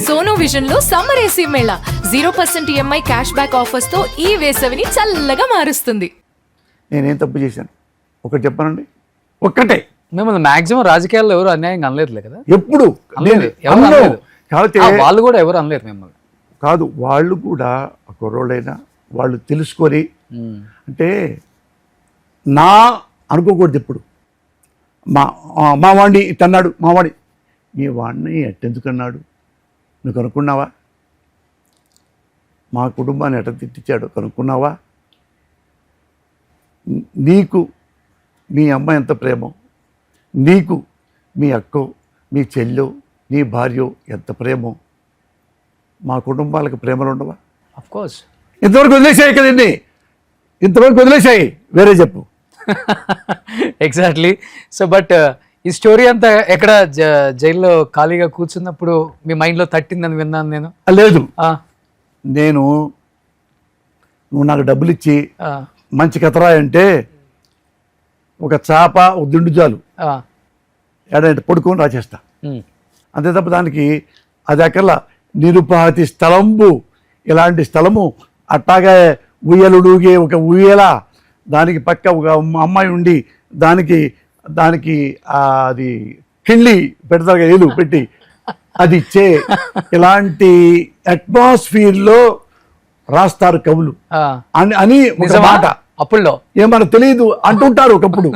Sono vision లో summer AC Mela 0% EMI cash back offers తో ఈ వేసవిని చల్లగా మారుస్తుంది. నేనేం తప్పు చేశాను ఒకటి చెప్పానండి, ఒక్కటే. మిమ్మల్ని మాక్సిమం రాజకీయాల్లో ఎవరు అన్యాయంగా అనలేదులే కదా, ఎప్పుడు అనలేదు, ఎవరు అనలేదు. కాబట్టి వాళ్ళు కూడా ఎవరు అనలేరు మిమ్మల్ని. కాదు, వాళ్ళు కూడా కుర్రోళ్ళైనా వాళ్ళు తెలుసుకొని అంటే నా అనుకోకూడదు. ఇప్పుడు మా వాడిని ఇట్టన్నాడు, మా వాడి నీ వాడిని ఎట్టెందుకన్నాడు నువ్వు కనుక్కున్నావా? మా కుటుంబాన్ని ఎట్ట తిట్టించాడు కనుక్కున్నావా? నీకు మీ అమ్మ ఎంత ప్రేమో, నీకు మీ అక్కో మీ చెల్లో నీ భార్యో ఎంత ప్రేమో, మా కుటుంబాలకు ప్రేమలు ఉండవా? Of course. ఇంతవరకు వదిలేసాయి కదండి, ఇంతవరకు వదిలేసాయి, వేరే చెప్పు. ఎగ్జాక్ట్లీ. సో బట్ ఈ స్టోరీ అంతా ఎక్కడ జైల్లో ఖాళీగా కూర్చున్నప్పుడు మీ మైండ్లో తట్టిందని విన్నాను నేను. లేదు, నేను నువ్వు నాకు డబ్బులు ఇచ్చి మంచి కథరా అంటే ఒక చాప ఒక దిండు జాలు ఏడంటే పడుకొని రాసేస్తా, అంతే తప్ప దానికి అది అక్కర్లా. నిరుపాతి స్థలంబు ఇలాంటి స్థలము, అట్టాగా ఉయ్యలుడుగే ఒక ఉయ్యల, దానికి పక్క ఒక అమ్మాయి ఉండి దానికి అది కిళ్ళి పెడతారు కదా, ఏలు పెట్టి అది ఇచ్చే ఇలాంటి అట్మాస్ఫియర్లో రాస్తారు కవులు అని ఒక మాట. అప్పుల్లో ఏమన్నా తెలియదు అంటుంటారు ఒకప్పుడు.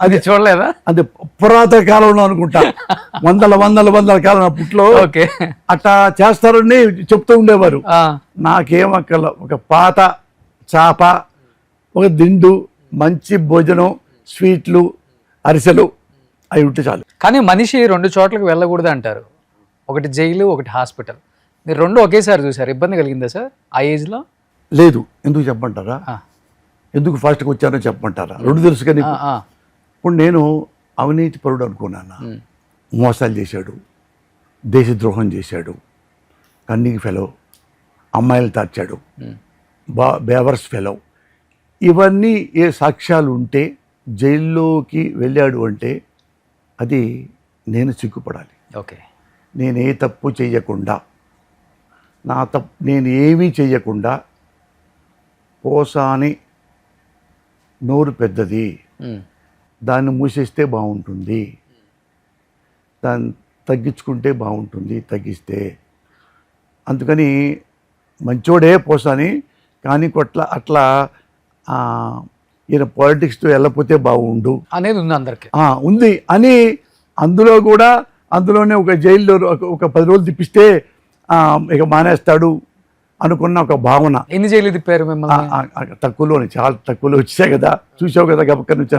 అది చూడలేదా? అది పురాతన కాలంలో అనుకుంటా, వందల కాలం అప్పట్లో అట్లా చేస్తారని చెప్తూ ఉండేవారు. నాకేమక్కల ఒక పాత చాప, ఒక దిండు, మంచి భోజనం, స్వీట్లు, అరిసెలు అవి ఉంటే చాలు. కానీ మనిషి 2 చోట్లకు వెళ్ళకూడదు అంటారు, ఒకటి జైలు ఒకటి హాస్పిటల్. మీరు 2 ఒకేసారి చూసారు, ఇబ్బంది కలిగిందా సార్ ఆ ఏజ్లో? లేదు, ఎందుకు చెప్పమంటారా? ఎందుకు ఫాస్ట్గా వచ్చానో చెప్పమంటారా? 2 తెలుసు కానీ ఇప్పుడు నేను అవినీతి పరుడు అనుకున్నాను. మోసాలు చేశాడు, దేశద్రోహం చేశాడు, కన్నింగ్ ఫెలో, అమ్మాయిలు తార్చాడు, బేవర్స్ ఫెలో, ఇవన్నీ ఏ సాక్ష్యాలు ఉంటే జైల్లోకి వెళ్ళాడు అంటే అది నేను సిగ్గుపడాలి. ఓకే, నేను ఏ తప్పు చేయకుండా, నేను ఏమీ చేయకుండా పోసాని నోరు పెద్దది, దాన్ని మూసేస్తే బాగుంటుంది, దాన్ని తగ్గించుకుంటే బాగుంటుంది, తగ్గిస్తే. అందుకని మంచోడే పోసాని, కానీ అట్లా ఈయన పాలిటిక్స్తో వెళ్ళకపోతే బాగుండు అనేది ఉంది అందరికి, ఉంది అని అందులోనే ఒక జైల్లో ఒక 10 రోజులు తిప్పిస్తే ఇక మానేస్తాడు అనుకున్న ఒక భావన. ఎన్ని జైలు తిప్పారు మిమ్మల్ని? తక్కువలోనే, చాలా తక్కువలో వచ్చాయి కదా, చూసావు కదా గబక్కడి నుంచి.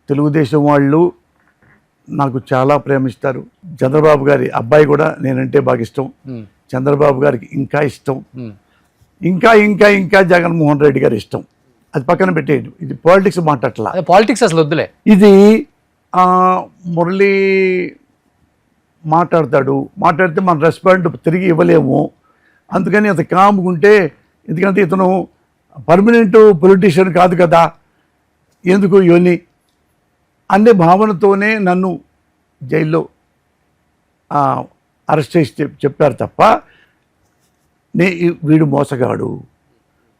తెలుగుదేశం వాళ్ళు నాకు చాలా ప్రేమిస్తారు. చంద్రబాబు గారి అబ్బాయి కూడా నేనంటే బాగా ఇష్టం, చంద్రబాబు గారికి ఇంకా ఇష్టం, ఇంకా ఇంకా ఇంకా జగన్మోహన్ రెడ్డి గారి ఇష్టం. అది పక్కన పెట్టేయండి, ఇది పాలిటిక్స్ మాట్లాడట్లా. పాలిటిక్స్ అసలు వద్దులే. ఇది మురళి మాట్లాడితే మన రెస్పాండ్ తిరిగి ఇవ్వలేము. అందుకని అతను కాముకుంటే, ఎందుకంటే ఇతను పర్మనెంట్ పొలిటీషియన్ కాదు కదా, ఎందుకు ఇవన్నీ అనే భావనతోనే నన్ను జైల్లో అరెస్ట్ చేసి చెప్పారు తప్ప వీడు మోసగాడు,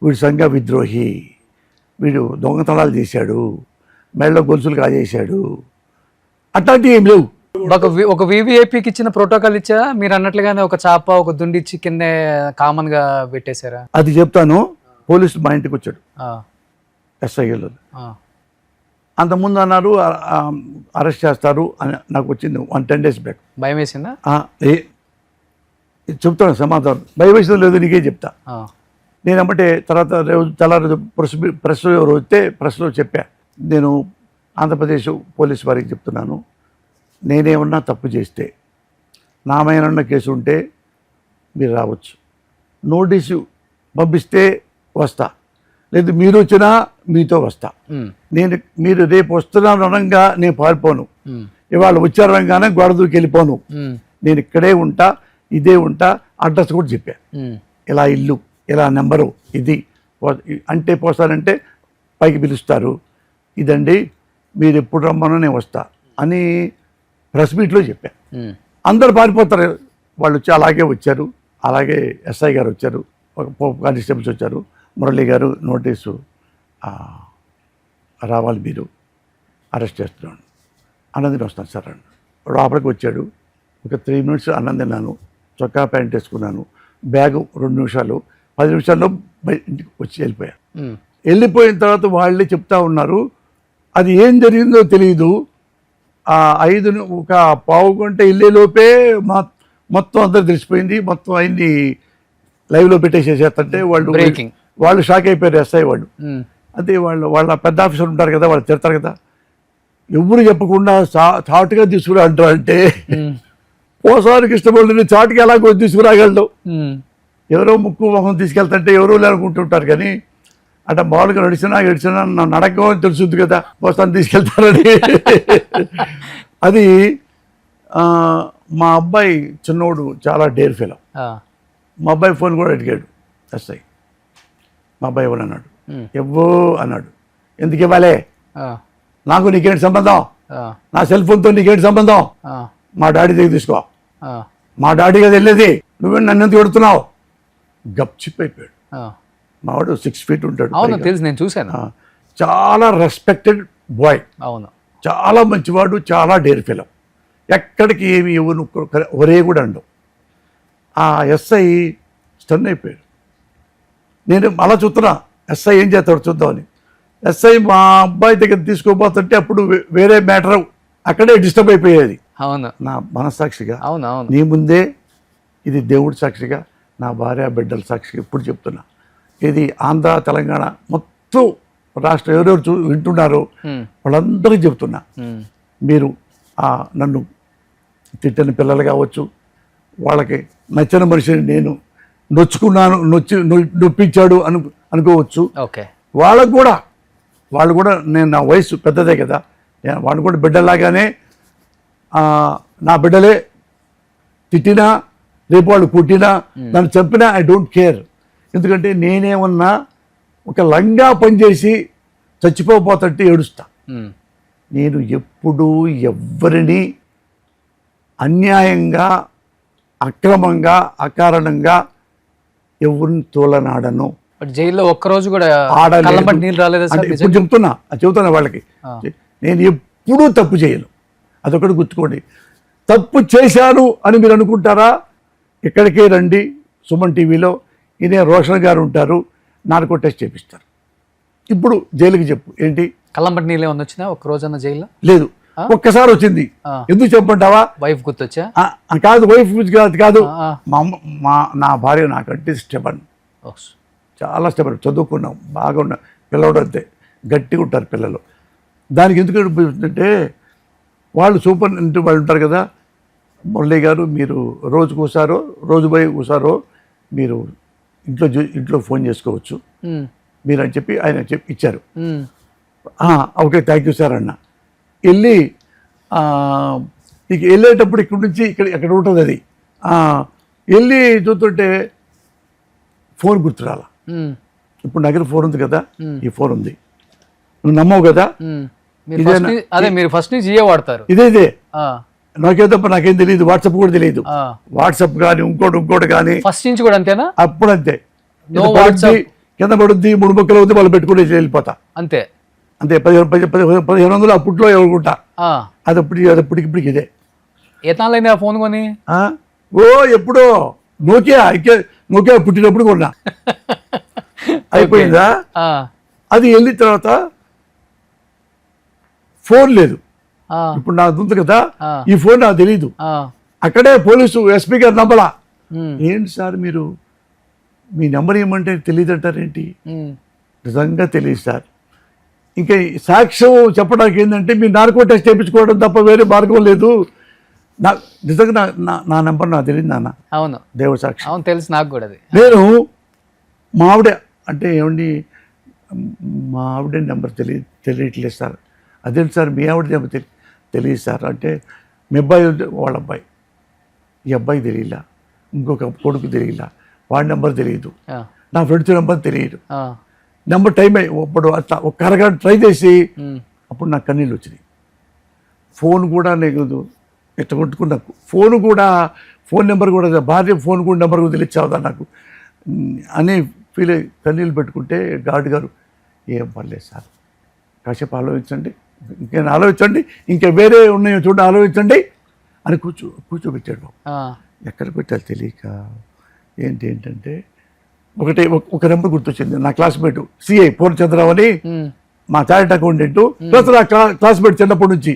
వీడు సంఘ విద్రోహి, వీడు దొంగతనాలు చేశాడు, మెళ్ళ గొలుసులు కాజేశాడు, అట్లాంటివి ఏం లేవు. ఒక వివిఐపికి ఇచ్చిన ప్రోటోకాల్ ఇచ్చా మీరు అన్నట్లుగానే ఒక చాప ఒక దుండి ఇచ్చి కింద కామన్ గా పెట్టేశారా? అది చెప్తాను. పోలీసులు మా ఇంటికి వచ్చాడు, ఎస్ఐలు. అంతకుముందు అన్నారు అరెస్ట్ చేస్తారు అని, నాకు వచ్చింది 10 days బ్యాక్. భయం వేసిందా? చెప్తాను సమాధానం. భయం వేసిందో లేదో నీకే చెప్తా. నేను ఏమంటే తర్వాత తెల్లారి ప్రెస్ ఎవరు వస్తే ప్రెస్లో చెప్పా, నేను ఆంధ్రప్రదేశ్ పోలీస్ వారికి చెప్తున్నాను, నేనేమన్నా తప్పు చేస్తే నా మీద కేసు ఉంటే మీరు రావచ్చు, నోటీసు పంపిస్తే వస్తా, లేదు మీరు వచ్చినా మీతో వస్తా. మీరు రేపు వస్తున్నాను అనగా నేను పారిపోను, ఇవాళ వచ్చారనగానే గోడ దూకి వెళ్ళిపోను, నేను ఇక్కడే ఉంటా, ఇదే ఉంటా. అడ్రస్ కూడా చెప్పా, ఇలా ఇల్లు, ఇలా నెంబరు, ఇది అంటే పోస్తానంటే పైకి పిలుస్తారు, ఇదండి మీరు ఎప్పుడు రమ్మనో నేను వస్తా అని ప్రెస్ మీట్లో చెప్పా. అందరు పారిపోతారు, వాళ్ళు వచ్చి వచ్చారు, అలాగే ఎస్ఐ గారు వచ్చారు, ఒక కానిస్టేబుల్స్ వచ్చారు, మురళి గారు నోటీసు రావాలి, మీరు అరెస్ట్ చేస్తున్నాను. అన్నం తిని వస్తాను సార్ అన్న. లోపలికి వచ్చాడు. ఒక 3 minutes అన్నం తిన్నాను, చొక్కా ప్యాంట్ వేసుకున్నాను, బ్యాగు 2 నిమిషాలు, 10 నిమిషాల్లో ఇంటికి వచ్చి వెళ్ళిపోయాను. వెళ్ళిపోయిన తర్వాత వాళ్ళే చెప్తా ఉన్నారు, అది ఏం జరిగిందో తెలియదు, ఆ 1 పావు గంట వెళ్ళేలోపే మొత్తం అందరు తెలిసిపోయింది, మొత్తం ఆయన్ని లైవ్లో పెట్టేసేసేస్తుంటే వాళ్ళు షాక్ అయిపోయారు, ఎస్ఐ వాళ్ళు. అదే వాళ్ళ పెద్ద ఆఫీసర్ ఉంటారు కదా, వాళ్ళు తిడతారు కదా, ఎవరు చెప్పకుండా చాటుగా తీసుకురా అంటారు. అంటే పోసానికి ఇష్టపడుతుంది, చాటుకి ఎలాగో తీసుకురాగలడు. ఎవరో ముక్కు మొహం తీసుకెళ్తుంటే ఎవరో లేనుకుంటుంటారు, కానీ అట్లా మామూలుగా నడిచినా నడక తెలుసుద్ది కదా, పోసాన్ని తీసుకెళ్తారని. అది మా అబ్బాయి చిన్నోడు చాలా డేర్ ఫెలో. మా అబ్బాయి ఫోన్ కూడా అడిగాడు ఎస్ఐ. మా అబ్బాయి ఎవరు అన్నాడు, ఎవ్వో అన్నాడు. ఎందుకు ఇవ్వాలే, నాకు నీకేంటి సంబంధం, నా సెల్ ఫోన్తో నీకేంటి సంబంధం, మా డాడీ దగ్గర తీసుకో, మా డాడీ కదా వెళ్ళేది, నువ్వే నన్ను ఎందుకు పెడుతున్నావు. గప్చిప్ అయిపోయాడు. మావాడు 6 feet ఉంటాడు. అవును, తెలుసు, నేను చూశాను. చాలా రెస్పెక్టెడ్ బాయ్, అవును, చాలా మంచివాడు, చాలా డేర్ ఫెలో. ఎక్కడికి ఏమి ఎవరు ఒరే కూడా అండవు. ఆ ఎస్ఐ స్టన్ అయిపోయాడు. నేను అలా చూస్తున్నా, ఎస్ఐ ఏం చేస్తాడు చూద్దామని. ఎస్ఐ మా అబ్బాయి దగ్గర తీసుకోబోతుంటే అప్పుడు వేరే మ్యాటర్ అక్కడే డిస్టర్బ్ అయిపోయేది. అవును, నా మనస్సాక్షిగా, అవును, అవును, నీ ముందే ఇది దేవుడి సాక్షిగా, నా భార్య బిడ్డల సాక్షిగా ఇప్పుడు చెప్తున్నా, ఇది ఆంధ్ర తెలంగాణ మొత్తం రాష్ట్రం ఎవరెవరు వింటున్నారో వాళ్ళందరికీ చెప్తున్నా, మీరు నన్ను తిట్టిన పిల్లలు కావచ్చు, వాళ్ళకి నచ్చిన మనిషిని నేను నొచ్చుకున్నాను, నొప్పించాడు అనుకోవచ్చు. వాళ్ళు కూడా నేను, నా వయసు పెద్దదే కదా, వాళ్ళు కూడా బిడ్డలాగానే నా బిడ్డలే, తిట్టినా రేపు వాళ్ళు పుట్టినా నన్ను చంపినా ఐ డోంట్ కేర్. ఎందుకంటే నేనేమన్నా ఒక లంగా పనిచేసి చచ్చిపోతుంటే ఏడుస్తా. నేను ఎప్పుడూ ఎవ్వరిని అన్యాయంగా, అక్రమంగా, అకారణంగా ఎవరిని తోలనాడను. జైల్లో ఒక్కరోజు కూడా నీళ్ళు రాలేదు. ఇప్పుడు చెప్తున్నా వాళ్ళకి, నేను ఎప్పుడూ తప్పు చేయను, అదొకటి గుర్తుకోండి. తప్పు చేశాను అని మీరు అనుకుంటారా, ఇక్కడికే రండి, సుమన్ టీవీలో ఇదే రోషన్ గారు ఉంటారు, నార్కో టెస్ట్ చేపిస్తారు. ఇప్పుడు జైలుకి చెప్పు, ఏంటి కళ్ళంబట్టి నీళ్ళు ఏమన్నా వచ్చినా ఒక్క రోజన్నా జైల్లో? లేదు, ఒక్కసారి వచ్చింది. ఎందుకు చెప్పంటావా? వైఫ్ గుర్తొచ్చా? కాదు, వైఫ్ కాదు, నా భార్య నాకంటే స్టెబన్, చాలా స్టెబన్. చదువుకున్నాం, బాగా ఉన్నాం, పిల్లలు అంతే గట్టిగా ఉంటారు పిల్లలు. దానికి ఎందుకు అంటే వాళ్ళు సూపర్ వాళ్ళు ఉంటారు కదా, మురళి గారు మీరు రోజు కూసారో మీరు ఇంట్లో ఫోన్ చేసుకోవచ్చు మీరు అని చెప్పి ఆయన ఇచ్చారు. ఓకే, థ్యాంక్ యూ సార్ అన్న. వెళ్ళి ఇక వెళ్ళేటప్పుడు ఇక్కడ నుంచి ఎక్కడ ఉంటుంది అది, వెళ్ళి చూస్తుంటే ఫోన్ గుర్తురాల. ఇప్పుడు నా దగ్గర ఫోన్ ఉంది కదా, ఈ ఫోన్ ఉంది, నువ్వు నమ్మవు కదా, మీరు ఫస్ట్ నుంచి ఇదే వాడతారు. ఇదే నాకే తప్ప నాకేం తెలియదు, వాట్సాప్ కూడా తెలియదు. వాట్సాప్ కానీ ఇంకోటి కానీ ఫస్ట్ నుంచి కూడా అంతేనా? అప్పుడు అంతే, కింద పడుద్ది, 3 ముక్కలు అవుతుంది, వాళ్ళు పెట్టుకుని వెళ్ళిపోతా అంతే. 1500 అప్పట్లో ఎవరుకుంటా, అది అప్పటికి ఇదే. ఏతాలైంది ఆ ఫోన్ కొని? ఎప్పుడో నోకియా పుట్టినప్పుడు కొన్నా. అయిపోయిందా? అది వెళ్ళిన తర్వాత ఫోన్ లేదు. ఇప్పుడు నాకు ఉంది కదా ఈ ఫోన్, నాకు తెలీదు. అక్కడే పోలీసు ఎస్పీ గారు నంబలా, ఏంటి సార్ మీరు మీ నెంబర్ ఏమంటే తెలియదు అంటారేంటి? నిజంగా తెలియదు సార్. ఇంకా సాక్ష్యం చెప్పడానికి ఏంటంటే మీరు నార్కో టెస్ట్ చేయించుకోవడం తప్ప వేరే మార్గం లేదు. నిజంగా నా నెంబర్ నాకు తెలియదు నాన్న. అవును, దేవుడు సాక్షి. అవును, తెలుసు నాకు కూడా. అది నేను మా ఆవిడ అంటే ఏమండి, మా ఆవిడ నెంబర్ తెలియట్లేదు సార్. అదేంటి సార్ మీ ఆవిడ నెంబర్ తెలియదు సార్ అంటే, మీ అబ్బాయి వాళ్ళ అబ్బాయి, ఈ అబ్బాయి తెలియలా, ఇంకొక కొడుకు తెలియలా, వాడి నెంబర్ తెలియదు, నా ఫ్రెండ్స్ నెంబర్ తెలియదు. నెంబర్ టైం అయ్యి అప్పుడు అట్లా ఒక అరగంట ట్రై చేసి అప్పుడు నాకు కన్నీళ్ళు వచ్చినాయి. ఫోన్ కూడా నేను ఎట్లా కొట్టుకున్నా, ఫోన్ నెంబర్ కూడా భార్య ఫోన్ కూడా నెంబర్ కూడా తెలియచ్చావుదా నాకు అని ఫీల్ అయ్యి కన్నీళ్ళు పెట్టుకుంటే గార్డ్ గారు ఏం పర్లేదు సార్ కాసేపు ఆలోచించండి, ఇంకేం ఆలోచించండి, ఇంకా వేరే ఉన్నాయో చూడండి ఆలోచించండి అని కూర్చోబెట్టాడు బాబు. ఎక్కడ పెట్టాలి తెలియక ఏంటంటే ఒక నెంబర్ గుర్తొచ్చింది. నా క్లాస్మేట్ సిఐ పూర్ణచంద్రరావు అని మా చార్ట్ అకౌంటెంట్ ప్లస్ నా క్లాస్మేట్ చిన్నప్పటి నుంచి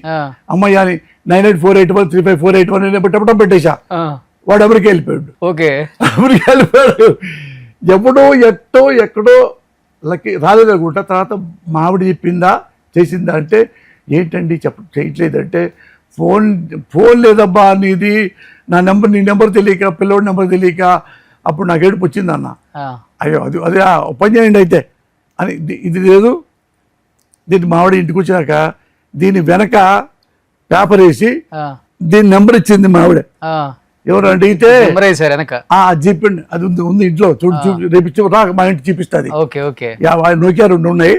అమ్మాయి అని 9848135481 అని పెట్టడం పెట్టేశా. వాడు అమెరికా వెళ్ళిపోయాడు. ఓకే, అమెరికా వెళ్ళిపోయాడు. ఎక్కడో లక్కీ రాలేదు అనుకుంటా. తర్వాత మావిడ చెప్పిందా చేసిందా అంటే ఏంటండి చేయట్లేదంటే ఫోన్ లేదబ్బా నీది, నీ నెంబర్ తెలియక పిల్లోడి నెంబర్ తెలియక అప్పుడు నాకు ఏడుపు వచ్చింది అన్న. అయ్యో అదే పని చేయండి అయితే అని. ఇది లేదు, దీన్ని మావిడ ఇంటికి వచ్చినాక దీని వెనక పేపర్ వేసి దీని నెంబర్ ఇచ్చింది మావిడ. ఎవరు అడిగితే చెప్పిండి అది ఉంది ఇంట్లో చూడు రేపు రా మా ఇంటికి చూపిస్తుంది. నోకియా 2 ఉన్నాయి,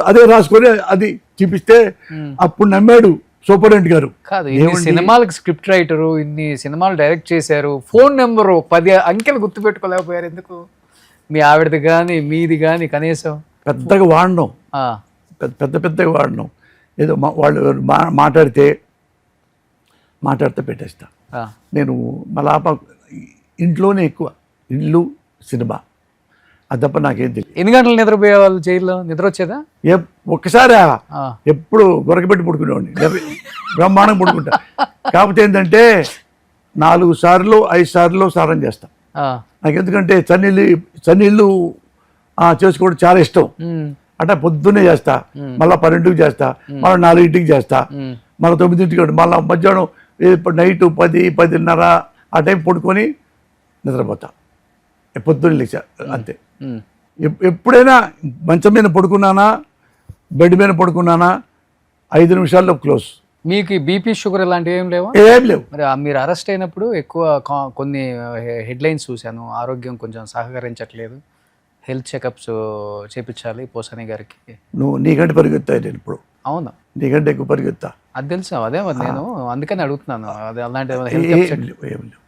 అదే రాసుకొని అది చూపిస్తే అప్పుడు నమ్మాడు సూపరింటెండెంట్ గారు. కాదు, సినిమాలకు స్క్రిప్ట్ రైటరు, ఇన్ని సినిమాలు డైరెక్ట్ చేశారు, ఫోన్ నెంబరు 10 అంకెలు గుర్తు పెట్టుకోలేకపోయారు ఎందుకు? మీ ఆవిడది కానీ మీది కానీ కనీసం పెద్దగా వాడినాం, పెద్దగా వాడినాం. ఏదో వాళ్ళు మాట్లాడితే పెట్టేస్తా. నేను మళ్ళా ఇంట్లోనే ఎక్కువ, ఇల్లు సినిమా, అది తప్ప నాకేం తెలియదు. ఎన్ని గంటలు నిద్రపోయే వాళ్ళు జైల్లో? నిద్ర వచ్చేదా? ఒక్కసారి ఎప్పుడు గొరకబెట్టి పడుకునేవాడిని, బ్రహ్మాండంగా పడుకుంటా. కాకపోతే ఏంటంటే 4 సార్లు 5 సార్లు స్నానం చేస్తా. నాకు ఎందుకంటే చన్నీళ్ళు చేసుకోవడం చాలా ఇష్టం. అంటే పొద్దున్నే చేస్తా, మళ్ళీ 12కి చేస్తా, మళ్ళీ 4ంటికి చేస్తా, మళ్ళీ 9ంటికి, మళ్ళీ మధ్యాహ్నం నైట్ 10-10:30 ఆ టైం పడుకొని నిద్రపోతా. పొద్దున్న లేచా అంతే. ఎప్పుడైనా మంచం మీద పడుకున్నానా, బెడ్ మీద పడుకున్నానా 5 నిమిషాల్లో క్లోజ్. మీకు బీపీ షుగర్ ఇలాంటివి ఏం లేవు? ఏం లేవు. మరి మీరు అరెస్ట్ అయినప్పుడు ఎక్కువ కొన్ని హెడ్లైన్స్ చూశాను, ఆరోగ్యం కొంచెం సహకరించట్లేదు, హెల్త్ చెకప్స్ చేపించాలి పోసాని గారికి. నువ్వు నీకంటే పరిగెత్తాయి నేను ఇప్పుడు. అవును, నీకంటే ఎక్కువ పరిగెత్తా. అది తెలుసా? అదే మరి నేను అందుకని అడుగుతున్నాను. అది అలాంటి ఏం లేవు.